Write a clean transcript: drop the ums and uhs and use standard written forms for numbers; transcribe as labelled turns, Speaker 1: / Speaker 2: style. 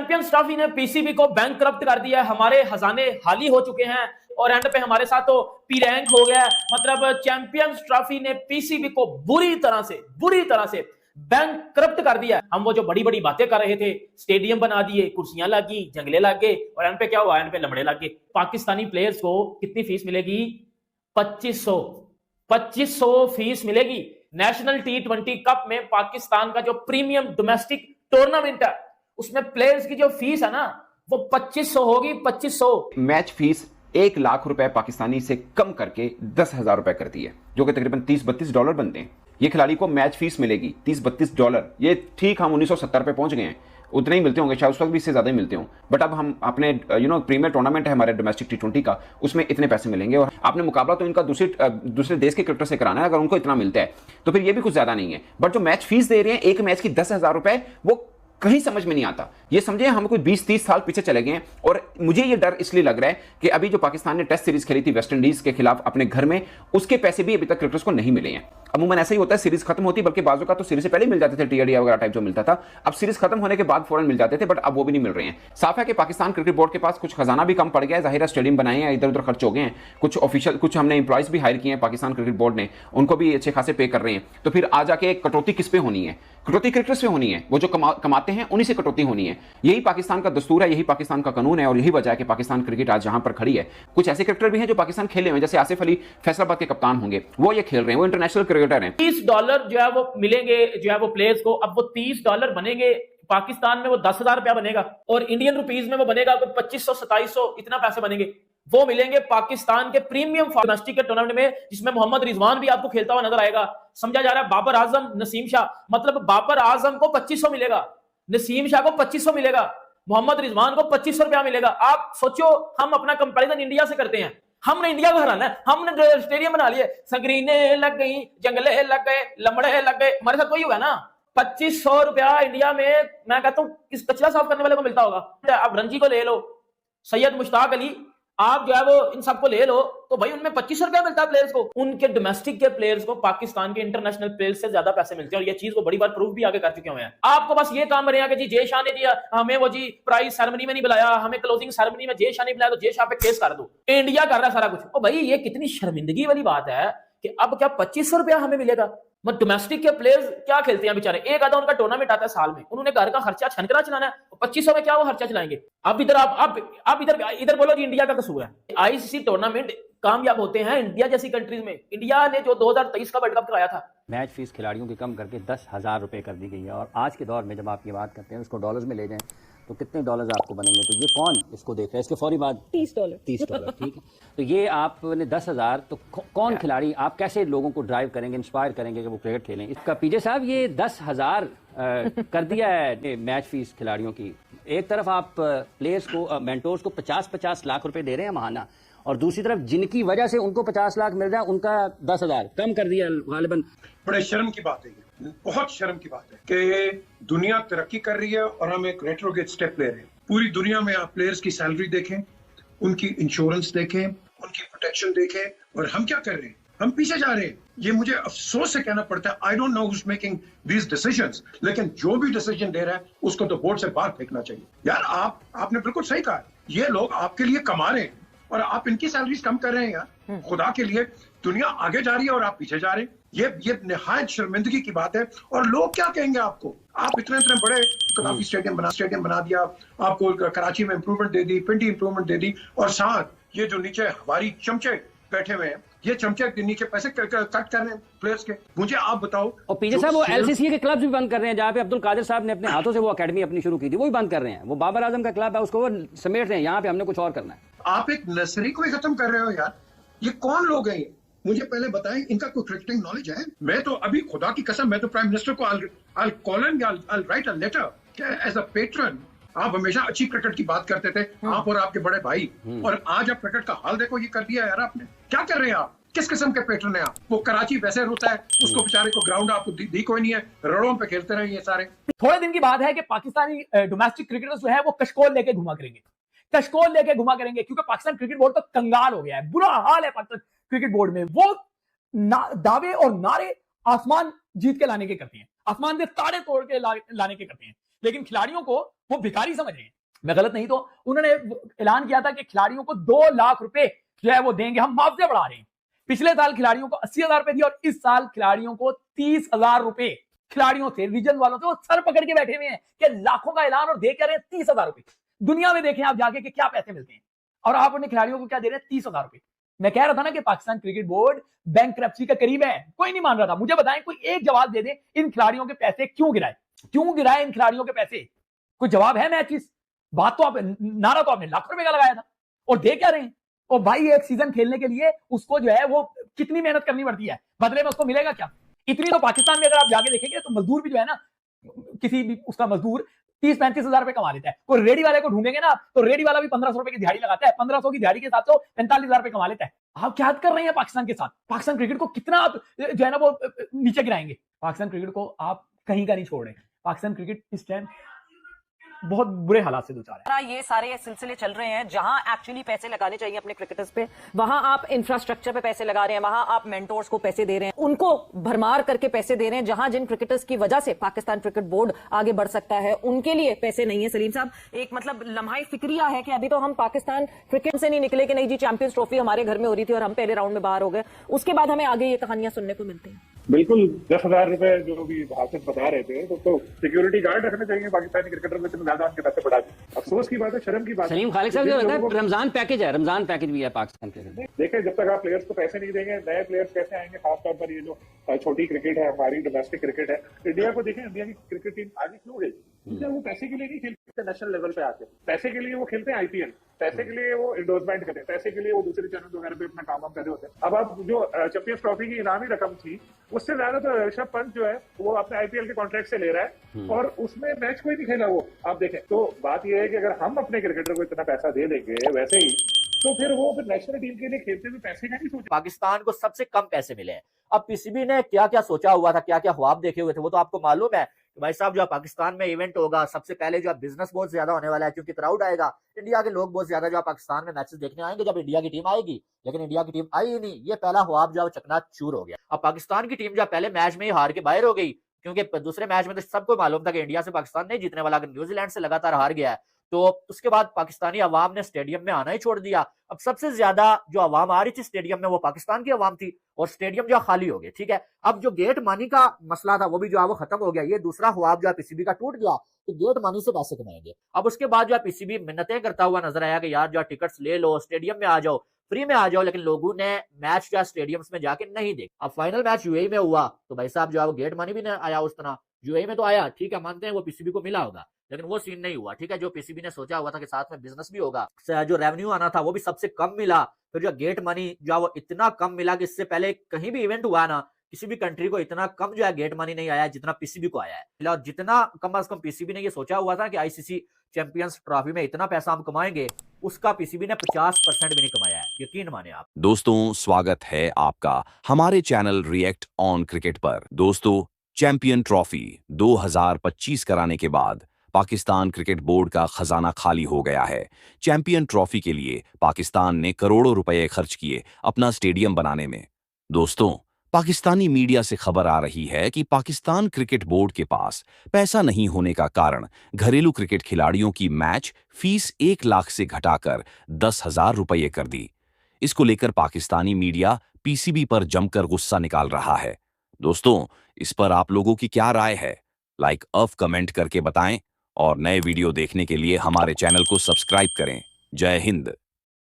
Speaker 1: Champions trophy ने PCB को bankrupt कर दिया है, हमारे खजाने खाली हो चुके हैं और एंड पे हमारे साथ तो पी रैंक हो गया है। मतलब चैंपियंस ट्रॉफी ने पीसीबी को बुरी तरह से बैंकक्रप्ट कर दिया। हम वो जो बड़ी बड़ी बातें कर रहे थे, स्टेडियम बना दिए, कुर्सियां लगी, जंगले लग गए और एंड पे क्या हुआ, एंड पे लमड़े लग गए। पाकिस्तानी प्लेयर्स को कितनी फीस मिलेगी? 2500 फीस मिलेगी। नेशनल T20 कप में पाकिस्तान का जो प्रीमियम डोमेस्टिक टूर्नामेंट है उसमें प्लेयर्स की जो फीस है ना वो 2500 होगी। 2500
Speaker 2: मैच फीस 1 लाख रुपए पाकिस्तानी से कम करके 10,000 रुपए कर दी है, जो कि तकरीबन 30-32 डॉलर बनते हैं। ये खिलाड़ी को मैच फीस मिलेगी 30-32 डॉलर। ये ठीक हम 1970 पे पहुंच गए हैं, उतने ही मिलते होंगे, शायद उस वक्त भी इससे ज्यादा ही मिलते हों। बट अब हम अपने प्रीमियर टूर्नामेंट है हमारे डोमेस्टिक T20 का, उसमें इतने पैसे मिलेंगे और आपने मुकाबला तो इनका दूसरे देश के क्रिकेटर से कराना है। अगर उनको इतना मिलता है तो फिर ये भी कुछ ज्यादा नहीं है। बट जो मैच फीस दे रहे हैं एक मैच की 10,000 रुपए, वो कहीं समझ में नहीं आता। ये समझे हम कोई 20-30 साल पीछे चले गए हैं। और मुझे ये डर इसलिए लग रहा है कि अभी जो पाकिस्तान ने टेस्ट सीरीज खेली थी वेस्ट इंडीज के खिलाफ अपने घर में, उसके पैसे भी अभी तक क्रिकेटर्स को नहीं मिले हैं। अमूमन ऐसा ही होता है, सीरीज खत्म होती, बल्कि बाजू का तो सीरीज से पहले मिल जाते थे, टीआरडी वगैरह टाइप जो मिलता था। अब सीरीज खत्म होने के बाद फौरन मिल जाते थे, बट अब वो भी नहीं मिल रहे हैं। साफ है कि पाकिस्तान क्रिकेट बोर्ड के पास कुछ खजाना भी कम पड़ गया है। जाहिर है स्टेडियम बनाए हैं, इधर उधर खर्च हो गए हैं, कुछ ऑफिशियल कुछ हमने इंप्लॉयज भी हायर किए हैं पाकिस्तान क्रिकेट बोर्ड ने, उनको भी अच्छे खासे पे कर रहे हैं। तो फिर आ जाके कटौती किस पे होनी है? कटौती क्रिकेटर्स पे होनी है। वो जो कमाते हैं उन्हीं से कटौती होनी है। यही पाकिस्तान का दस्तूर है, यही पाकिस्तान का कानून है और यही वजह है कि पाकिस्तान क्रिकेट आज जहां पर खड़ी है। कुछ ऐसे क्रिकेटर भी हैं जो पाकिस्तान खेले हुए, जैसे आसिफ अली फैसलाबाद के कप्तान होंगे, वो ये खेल रहे हैं, वो इंटरनेशनल क्रिकेटर हैं।
Speaker 1: $30 जो है वो मिलेंगे जो है वो प्लेयर्स को। अब वो $30 बनेंगे, पाकिस्तान में वो 10,000 रुपया बनेगा और इंडियन रुपीज में वो बनेगा कोई 2500-2700, इतना पैसे बनेंगे। वो मिलेंगे पाकिस्तान के प्रीमियम डोमेस्टिक के टूर्नामेंट में, जिसमें मोहम्मद रिजवान भी आपको खेलता हुआ नजर आएगा। समझा जा रहा है बाबर आजम, नसीम शाह, मतलब बाबर आजम को 2500 मिलेगा, नसीम शाह को 2500 मिलेगा, मोहम्मद रिजवान को 2500 रुपया मिलेगा। आप सोचो, हम अपना कंपैरिजन इंडिया से करते हैं, हमने इंडिया को हराना है, हमने स्टेडियम बना लिए, संगरीने लग गई, जंगले लग गए, लमड़े लग गए, हमारे साथ वही हुआ ना। 2500 रुपया इंडिया में मैं कहता हूं किस कचरा साफ करने वाले को मिलता होगा। अब रणजी को ले लो, सैयद मुश्ताक अली, आप जो है वो इन सबको ले लो, तो भाई उनमें 2500 रुपया मिलता है प्लेयर्स को। उनके डोमेस्टिक के प्लेयर्स को पाकिस्तान के इंटरनेशनल प्लेयर्स से ज्यादा पैसे मिलते हैं और ये चीज को बड़ी बार प्रूफ भी आगे कर चुके हुए हैं। आपको बस ये काम रहेगा कि जी जय शाह ने दिया हमें, वो जी प्राइज सेरेमनी में नहीं बुलाया, हमें क्लोजिंग सेरेमनी में जय शाह नहीं बुलाया तो जय शाह पे केस कर दो। इंडिया कर रहा है सारा कुछ। ओ भाई ये कितनी शर्मिंदगी वाली बात है कि अब क्या 2500 रुपया हमें मिलेगा। मतलब डोमेस्टिक के प्लेयर्स क्या खेलते हैं बेचारे, एक आधा उनका टूर्नामेंट आता है साल में, उन्होंने घर का खर्चा छनकरा चलाना है, 2500 में क्या वो खर्चा चलाएंगे। अब इधर आप इधर बोलो कि इंडिया का कसूर है। आईसीसी टूर्नामेंट कामयाब होते हैं इंडिया जैसी कंट्रीज में। इंडिया ने जो 2023 का वर्ल्ड कप कराया था,
Speaker 3: मैच फीस खिलाड़ियों की कम करके 10,000 रुपये कर दी गई है। और आज के दौर में जब आप ये बात करते हैं उसको डॉलर्स में ले जाएं तो कितने डॉलर्स आपको बनेंगे? तो ये कौन इसको देख रहा है? इसके फौरी बाद $30, ठीक है। तो ये आपने 10,000, तो कौन खिलाड़ी, आप कैसे लोगों को ड्राइव करेंगे, इंस्पायर करेंगे कि वो क्रिकेट खेलें? इसका पीजे साहब ये 10,000 कर दिया है मैच फीस खिलाड़ियों की। एक तरफ आप प्लेयर्स को, मेंटोर्स को 50-50 लाख रुपए दे रहे हैं महाना, और दूसरी तरफ जिनकी वजह से उनको 50 लाख मिल रहा है उनका 10,000 कम कर दिया गालिबन।
Speaker 4: बड़े शर्म की बात है, बहुत शर्म की बात है कि दुनिया तरक्की कर रही है और हम एक रेट्रोग्रेड स्टेप ले रहे हैं। पूरी दुनिया में आप प्लेयर्स की सैलरी देखें, उनकी इंश्योरेंस देखें, उनकी प्रोटेक्शन देखें, और हम क्या कर रहे हैं? हम पीछे जा रहे हैं। ये मुझे अफसोस से कहना पड़ता है, I don't know who's making these decisions, लेकिन जो भी डिसीजन दे रहा है उसको तो बोर्ड से बाहर फेंकना चाहिए। यार आपने बिल्कुल सही कहा, ये लोग आपके लिए कमा रहे हैं और आप इनकी सैलरीज कम कर रहे हैं। यार खुदा के लिए, दुनिया आगे जा रही है और आप पीछे जा रहे हैं। ये निहायत शर्मिंदगी की बात है। और लोग क्या कहेंगे आपको? आप इतने बड़े काफी स्टेडियम बना दिया, आपको कराची में इंप्रूवमेंट दे दी, पिंडी इंप्रूवमेंट दे दी, और साथ ये जो नीचे हमारी चमचे बैठे हुए हैं, ये चमचे के नीचे पैसे कट कर रहे हैं प्लेयर्स के। मुझे आप बताओ।
Speaker 3: और पीजे साहब वो एलसीसी के क्लब्स भी बंद कर रहे हैं, जहाँ पे अब्दुल कादिर साहब ने अपने हाथों से वो अकेडमी अपनी शुरू की थी, वो भी बंद कर रहे हैं। वो बाबर आजम का क्लब है, उसको वो समेट रहे हैं। यहाँ पे हमने कुछ और करना है।
Speaker 4: आप एक नर्सरी को ही खत्म कर रहे हो यार। ये कौन लोग हैं? मुझे पहले बताएं, इनका कोई क्रिकेटिंग नॉलेज है? मैं तो अभी खुदा की कसम, मैं तो प्राइम मिनिस्टर को I'll call him, I'll write a letter as a patron। आप हमेशा अच्छी क्रिकेट की बात करते थे, आप और आपके बड़े भाई, और आज आप क्रिकेट का हाल देखो, ये कर दिया यार आपने। क्या कर रहे हैं आप? किस किस्म के पैटर्न है आप? वो कराची वैसे रोता है, उसको बेचारे को ग्राउंड आपको दी कोई नहीं है, रड़ों पे खेलते रहे ये सारे।
Speaker 1: थोड़े दिन की बात है कि पाकिस्तानी डोमेस्टिक क्रिकेटर्स जो है वो कशकोल लेके घुमा करेंगे, क्योंकि पाकिस्तान क्रिकेट बोर्ड तो कंगाल हो गया है, बुरा हाल है पाकिस्तान क्रिकेट बोर्ड में। वो दावे और नारे आसमान जीत के लाने के करते हैं, आसमान के तारे तोड़ के लाने के करते हैं, लेकिन खिलाड़ियों को वो भिखारी समझ रहे हैं।
Speaker 5: मैं गलत नहीं तो उन्होंने ऐलान किया था कि खिलाड़ियों को 2 लाख रुपए जो है वो देंगे, हम मुआवजे बढ़ा रहे हैं। पिछले साल खिलाड़ियों को 80,000 रुपए दिए और इस साल खिलाड़ियों को 30,000 रुपए खिलाड़ियों से, रीजन वालों से वो सर पकड़ के बैठे हुए हैं कि लाखों का ऐलान और दे क्या रहे हैं 30,000 रुपए। दुनिया में देखें आप जाके कि क्या पैसे मिलते हैं और आप अपने खिलाड़ियों को क्या दे रहे हैं 30,000 रुपए। मैं कह रहा था ना कि पाकिस्तान क्रिकेट बोर्ड बैंकरप्सी के करीब है, कोई नहीं मान रहा था। मुझे बताएं, कोई एक जवाब दे दे, इन खिलाड़ियों के पैसे क्यों गिराए, क्यों गिराए इन खिलाड़ियों के पैसे? कोई जवाब है मैचिस? बात तो आप, नारा तो आपने लाख रुपए का लगाया था और दे क्या रहे हैं? और भाई एक सीजन खेलने के लिए उसको जो है वो कितनी मेहनत करनी पड़ती है, बदले में उसको मिलेगा क्या? इतनी तो पाकिस्तान में अगर आप जाके देखेंगे तो मजदूर भी जो है ना, किसी भी उसका मजदूर 30-35 हजार रुपए कमा लेता है। कोई रेडी वाले को ढूंढेंगे ना तो रेडी वाला भी 1500 रुपए की दिहाड़ी लगाता है, 1500 की दिहाड़ी के साथ तो 45,000 रुपए कमा लेता है। आप क्या कर रहे हैं पाकिस्तान के साथ? पाकिस्तान क्रिकेट को कितना आप जो है ना वो नीचे गिराएंगे? पाकिस्तान क्रिकेट को आप कहीं का नहीं छोड़ रहे। पाकिस्तान क्रिकेट इस टाइम बहुत बुरे हालात से दो चार है।
Speaker 6: ये सारे सिलसिले चल रहे हैं जहां एक्चुअली पैसे लगाने चाहिए अपने क्रिकेटर्स पे, वहां आप इंफ्रास्ट्रक्चर पे पैसे लगा रहे हैं, वहां आप मेंटोर्स को पैसे दे रहे हैं, उनको भरमार करके पैसे दे रहे हैं। जहां जिन क्रिकेटर्स की वजह से पाकिस्तान क्रिकेट बोर्ड आगे बढ़ सकता है उनके लिए पैसे नहीं है। सलीम साहब, एक मतलब लम्हा फिक्रिया है कि अभी तो हम पाकिस्तान क्रिकेट से नहीं निकले कि नहीं जी चैंपियंस ट्रॉफी हमारे घर में हो रही थी और हम पहले राउंड में बाहर हो गए, उसके बाद हमें आगे ये कहानियां सुनने को मिलती हैं।
Speaker 7: बिल्कुल 10,000 रुपए जो भी हासिल बता रहे थे तो सिक्योरिटी गार्ड रखने चाहिए पाकिस्तानी क्रिकेटर में, इतने ज्यादा उनके पैसे बढ़ा दिए। अफसोस की बात है, शर्म की बात है।
Speaker 3: सलीम खालिक साहब जो है रमजान पैकेज है, रमजान पैकेज भी है पाकिस्तान के।
Speaker 7: देखें, जब तक आप प्लेयर्स को पैसे नहीं देंगे, नए प्लेयर्स कैसे आएंगे? खासतौर पर ये जो छोटी क्रिकेट है, हमारी डोमेस्टिक क्रिकेट है। इंडिया को देखें, इंडिया की क्रिकेट टीम आगे क्यों गई? वो पैसे के लिए नहीं खेलते नेशनल लेवल पे आके, पैसे के लिए वो खेलते हैं आईपीएल, पैसे के लिए वो इंडोर्समेंट करते हैं, पैसे के लिए वो दूसरे चैनल वगैरह पे अपना काम कर रहे होते हैं। अब आप जो चैंपियंस ट्रॉफी की इनामी रकम थी उससे ज्यादा तो ऋषभ पंत जो है वो अपने आईपीएल के कॉन्ट्रैक्ट से ले रहा है और उसमें मैच कोई नहीं खेला वो। आप देखें तो बात यह है कि अगर हम अपने क्रिकेटर को इतना पैसा दे देंगे वैसे ही, तो फिर वो नेशनल टीम के लिए खेलते हुए पैसे का नहीं सोचे।
Speaker 8: पाकिस्तान को सबसे कम पैसे मिले हैं। अब पीसीबी ने क्या क्या सोचा हुआ था, क्या क्या ख्वाब देखे हुए थे, वो तो आपको मालूम है कि भाई साहब जो पाकिस्तान में इवेंट होगा सबसे पहले जो बिजनेस बहुत ज्यादा होने वाला है, क्योंकि क्राउड आएगा, इंडिया के लोग बहुत ज्यादा जो पाकिस्तान में मैचेस देखने आएंगे जब इंडिया की टीम आएगी। लेकिन इंडिया की टीम आई ही नहीं, ये पहला ख्वाब जो चकनाचूर हो गया। अब पाकिस्तान की टीम जो पहले मैच में ही हार के बाहर हो गई, क्योंकि दूसरे मैच में तो सबको मालूम था कि इंडिया से पाकिस्तान नहीं जीतने वाला, अगर न्यूजीलैंड से लगातार हार गया है तो उसके बाद पाकिस्तानी अवाम ने स्टेडियम में आना ही छोड़ दिया। अब सबसे ज्यादा जो अवाम आ रही थी स्टेडियम में वो पाकिस्तान की अवाम थी और स्टेडियम जो खाली हो गए। ठीक है, अब जो गेट मनी का मसला था वो भी जो है वो खत्म हो गया। ये दूसरा ख्वाब जो है पीसीबी का टूट गया कि गेट मनी से पैसे कमाएंगे। अब उसके बाद जो है पीसीबी मिन्नतें करता हुआ नजर आया कि यार जो टिकट्स ले लो, स्टेडियम में आ जाओ, फ्री में आ जाओ, लेकिन लोगों ने मैच जो है स्टेडियम्स में जाके नहीं देखा। अब फाइनल मैच यूएई में हुआ तो भाई साहब जो है वो गेट मनी भी नहीं आया उस तरह। यूएई में तो आया, ठीक है, मानते हैं वो पीसीबी को मिला होगा, लेकिन वो सीन नहीं हुआ। ठीक है, जो पीसीबी ने सोचा हुआ था कि साथ में बिजनेस भी होगा, जो रेवेन्यू आना था वो भी सबसे कम मिला। फिर जो गेट मनी जो है वो इतना कम मिला कि इससे पहले कहीं भी इवेंट हुआ ना, किसी भी कंट्री को इतना कम जो है गेट मनी नहीं आया जितना पीसीबी को आया है। और जितना कम से कम पीसीबी ने ये सोचा हुआ था कि आईसीसी चैंपियंस ट्रॉफी में इतना पैसा हम कमाएंगे, उसका पीसीबी ने 50% भी नहीं कमाया है, यकीन माने आप।
Speaker 9: दोस्तों, स्वागत है आपका हमारे चैनल रिएक्ट ऑन क्रिकेट पर। दोस्तों, चैंपियन ट्रॉफी 2025 कराने के बाद पाकिस्तान क्रिकेट बोर्ड का खजाना खाली हो गया है। चैंपियन ट्रॉफी के लिए पाकिस्तान ने करोड़ों रुपए खर्च किए अपना स्टेडियम बनाने में। दोस्तों, पाकिस्तानी मीडिया से खबर आ रही है कि पाकिस्तान क्रिकेट बोर्ड के पास पैसा नहीं होने का कारण घरेलू क्रिकेट खिलाड़ियों की मैच फीस 1 लाख से घटाकर 10,000 रुपये कर दी। इसको लेकर पाकिस्तानी मीडिया पीसीबी पर जमकर गुस्सा निकाल रहा है। दोस्तों, इस पर आप लोगों की क्या राय है? लाइक कमेंट करके बताएं और नए वीडियो देखने के लिए हमारे चैनल को सब्सक्राइब करें। जय हिंद।